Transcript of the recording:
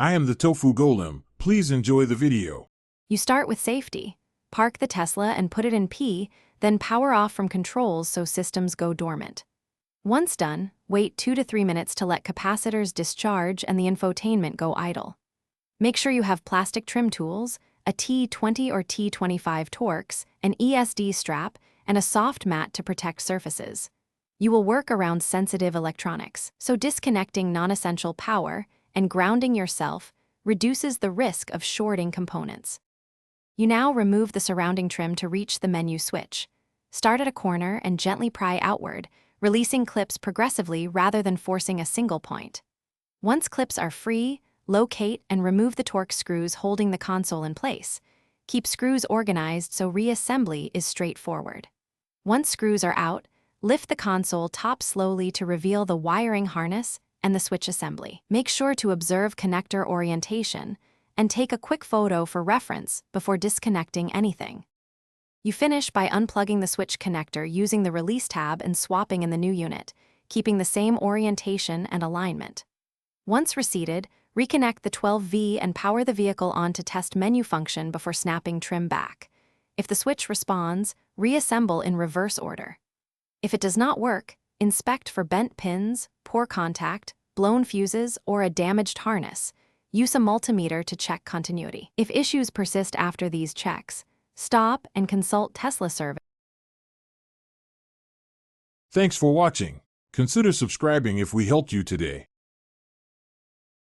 I am the Tofu Golem. Please enjoy the video. You start with safety. Park the Tesla and put it in P, then power off from controls so systems go dormant. Once done, wait 2 to 3 minutes to let capacitors discharge and the infotainment go idle. Make sure you have plastic trim tools, a T20 or T25 Torx, an ESD strap, and a soft mat to protect surfaces. You will work around sensitive electronics, so disconnecting non-essential power and grounding yourself reduces the risk of shorting components. You now remove the surrounding trim to reach the menu switch. Start at a corner and gently pry outward, releasing clips progressively rather than forcing a single point. Once clips are free, locate and remove the Torx screws holding the console in place. Keep screws organized so reassembly is straightforward. Once screws are out, lift the console top slowly to reveal the wiring harness and the switch assembly. Make sure to observe connector orientation and take a quick photo for reference before disconnecting anything. You finish by unplugging the switch connector using the release tab and swapping in the new unit, keeping the same orientation and alignment. Once reseated, reconnect the 12V and power the vehicle on to test menu function before snapping trim back. If the switch responds, reassemble in reverse order. If it does not work, inspect for bent pins, poor contact, blown fuses, or a damaged harness. Use a multimeter to check continuity. If issues persist after these checks, stop and consult Tesla service. Thanks for watching. Consider subscribing if we helped you today.